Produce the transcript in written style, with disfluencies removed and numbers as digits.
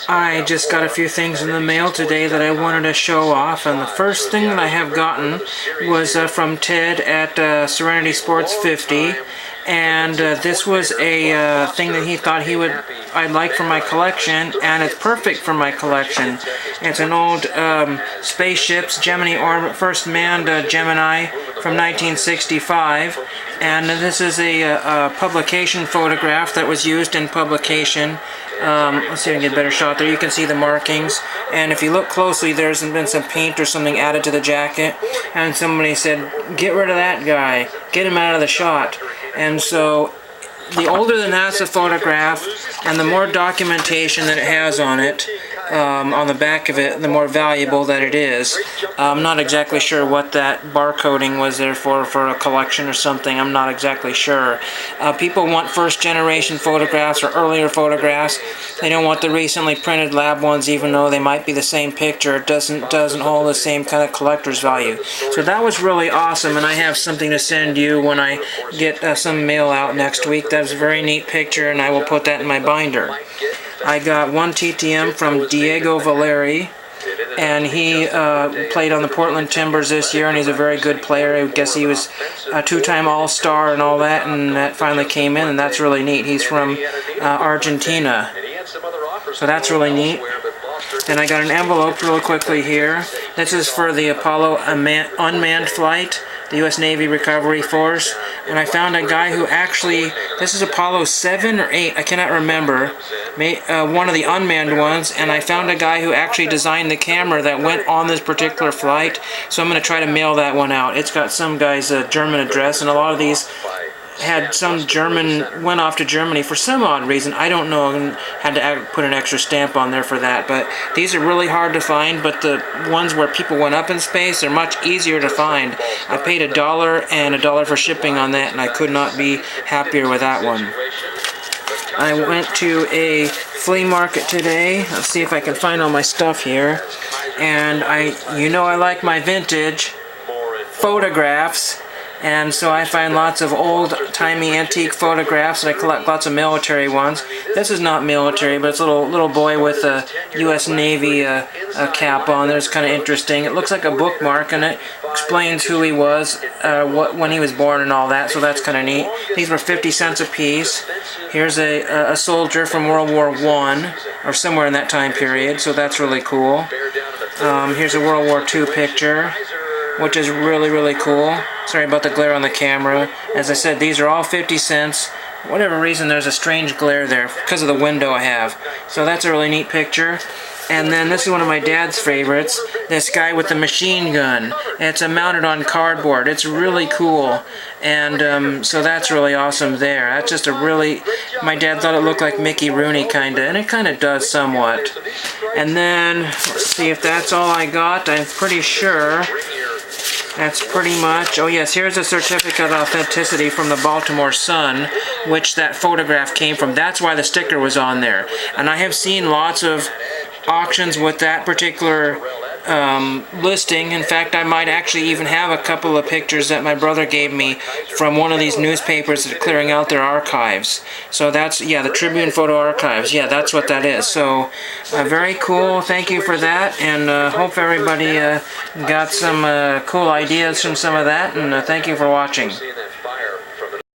I just got a few things in the mail today that I wanted to show off, and the first thing that I have gotten was from Ted at Serenity Sports 50, and this was a thing that he thought I'd like for my collection, and it's perfect for my collection. It's an old spaceship's Gemini orbit, first manned Gemini from 1965, and this is a publication photograph that was used in publication. Let's see if I can get a better shot there. You can see the markings, and if you look closely, there's been some paint or something added to the jacket, and somebody said, get rid of that guy, get him out of the shot. And so the older the NASA photograph and the more documentation that it has on it, on the back of it, the more valuable that it is. I'm not exactly sure what that barcoding was there for a collection or something. I'm not exactly sure. People want first generation photographs or earlier photographs. They don't want the recently printed lab ones, even though they might be the same picture. It doesn't hold the same kind of collector's value. So that was really awesome, and I have something to send you when I get some mail out next week. That's a very neat picture, and I will put that in my binder. I got one TTM from Diego Valeri, and he played on the Portland Timbers this year, and he's a very good player. I guess he was a two-time All-Star and all that, and that finally came in, and that's really neat. He's from Argentina, so that's really neat. Then I got an envelope real quickly here. This is for the Apollo unmanned flight, the U.S. Navy Recovery Force, and I found a guy who actually, this is Apollo 7 or 8, I cannot remember, one of the unmanned ones, and I found a guy who actually designed the camera that went on this particular flight, so I'm going to try to mail that one out. It's got some guy's German address, and a lot of these had some German, went off to Germany for some odd reason, I don't know, and had to put an extra stamp on there for that. But these are really hard to find, but the ones where people went up in space are much easier to find. I paid $1 and $1 for shipping on that, and I could not be happier with that one. I went to a flea market today. Let's see if I can find all my stuff here. And I like my vintage photographs. And so I find lots of old-timey antique photographs, and I collect lots of military ones. This is not military, but it's a little boy with a U.S. Navy cap on. It's kind of interesting. It looks like a bookmark, and it explains who he was, when he was born and all that, so that's kind of neat. These were 50 cents a piece. Here's a soldier from World War I, or somewhere in that time period, so that's really cool. Here's a World War II picture, which is really, really cool. Sorry about the glare on the camera. As I said, these are all 50 cents. For whatever reason, there's a strange glare there because of the window I have. So that's a really neat picture. And then this is one of my dad's favorites, this guy with the machine gun. It's mounted on cardboard. It's really cool. And so that's really awesome there. That's just my dad thought it looked like Mickey Rooney kinda, and it kinda does somewhat. And then, let's see if that's all I got. I'm pretty sure that's pretty much. Oh yes, here's a certificate of authenticity from the Baltimore Sun, which that photograph came from. That's why the sticker was on there. And I have seen lots of auctions with that particular listing. In fact, I might actually even have a couple of pictures that my brother gave me from one of these newspapers that are clearing out their archives. So that's, yeah, the Tribune Photo Archives. Yeah, that's what that is. So very cool. Thank you for that, and hope everybody got some cool ideas from some of that, and thank you for watching.